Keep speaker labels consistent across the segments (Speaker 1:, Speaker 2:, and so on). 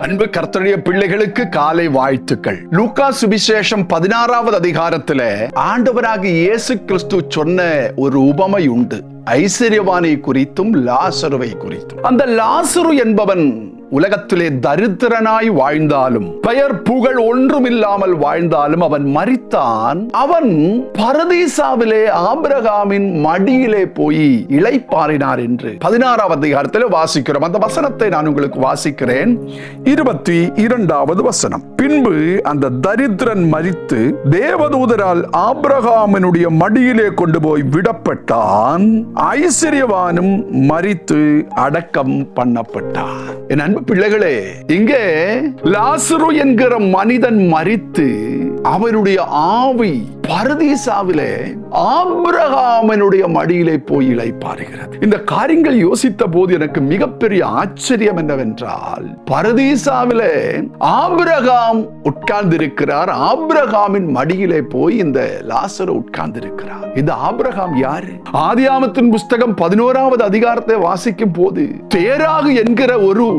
Speaker 1: அன்பு கர்த்தருடைய பிள்ளைகளுக்கு காலை வாழ்த்துக்கள். லூக்கா சுவிசேஷம் 16வது அதிகாரத்துல ஆண்டவராகிய இயேசு கிறிஸ்து சொன்ன ஒரு உபமை உண்டு. ஐஸ்வர்யவானை குறித்தும் லாசருவை குறித்தும். அந்த லாசரு என்பவன் உலகத்திலே தரித்திரனாய் வாழ்ந்தாலும், பெயர் புகழ் ஒன்றுமில்லாமல் வாழ்ந்தாலும் அவன் மரித்தான். அவன் பரதீசாவிலே ஆபிரகாமின் மடியிலே போய் இளைப்பாறினார் என்று 16வது அதிகாரத்தில் வாசிக்கிறோம். அந்த வசனத்தை நான் உங்களுக்கு வாசிக்கிறேன். 22வது வசனம். பின்பு அந்த தரித்திரன் மரித்து தேவதூதரால் ஆபிரகாமினுடைய மடியிலே கொண்டு போய் விடப்பட்டான். ஐஸ்வர்யவானும் மரித்து அடக்கம் பண்ணப்பட்டான். என் அன்பு பிள்ளைகளே, இங்கே லாசரு என்கிற மனிதன் மரித்து அவனுடைய ஆவி பரதீசாவிலே ஆபிரகாமினுடைய மடியிலே போய் இளைப்பாறுகிறது. இந்த காரியங்கள் யோசித்த போது எனக்கு மிகப்பெரிய ஆச்சரியம் என்னவென்றால், பரதீசாவிலே ஆபிரகாம் உட்கார்ந்திருக்கிறார். ஆபிரகாமின் மடியிலே போய் இந்த லாசரு உட்கார்ந்திருக்கிறார். இந்த ஆபிரகாம் யாரு? ஆதியாகமத்தின் புஸ்தகம் 11வது அதிகாரத்தை வாசிக்கும் போது தேராகு என்கிற ஒரு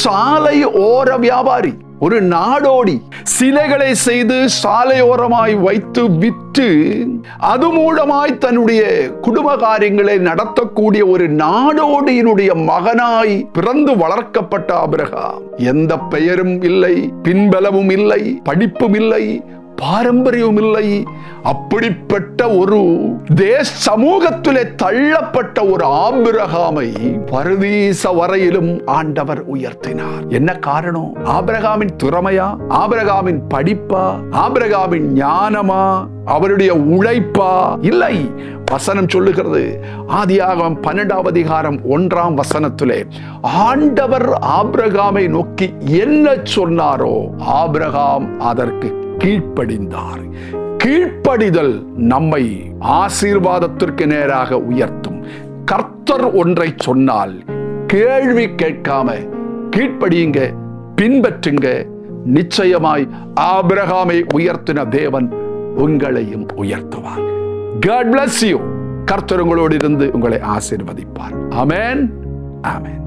Speaker 1: சாலை ஓர வியாபாரி, ஒரு நாடோடி, சிலைகளை செய்து சாலையோரமாய் வைத்து விற்று அது மூலமாய் தன்னுடைய குடும்ப காரியங்களை நடத்தக்கூடிய ஒரு நாடோடியினுடைய மகனாய் பிறந்து வளர்க்கப்பட்ட ஆபிரகாம். எந்த பெயரும் இல்லை, பின்பலமும் இல்லை, படிப்பும் இல்லை, பாரம்பரியம் இல்லை. அப்படிப்பட்ட ஒரு தேச சமூகத்திலே தள்ளப்பட்ட ஒரு ஆபிரகாமை பரதீச வரையிலும் ஆண்டவர் உயர்த்தினார். என்ன காரணம்? ஆபிரகாமின் திறமையா? ஆபிரகாமின் படிப்பா? ஆபிரகாமின் ஞானமா? அவருடைய உழைப்பா? இல்லை. வசனம் சொல்லுகிறது, ஆதியாகமம் 12வது அதிகாரம் 1ஆம் வசனத்திலே ஆண்டவர் ஆபிரகாமை நோக்கி என்ன சொன்னாரோ ஆபிரகாம் அதற்கு கீழ்ப்படிந்தார். கீழ்ப்படிதல் நம்மை ஆசீர்வாதத்திற்கு நேராக உயர்த்தும். கர்த்தர் ஒன்றை சொன்னால் கேள்வி கேட்காம கீழ்ப்படியுங்க, பின்பற்றுங்க. நிச்சயமாய் ஆபிரகாமை உயர்த்தின தேவன் உங்களையும் உயர்த்துவார். God bless you. கர்த்தர் உங்களோடு இருந்து உங்களை ஆசீர்வதிப்பார். ஆமென், ஆமென்.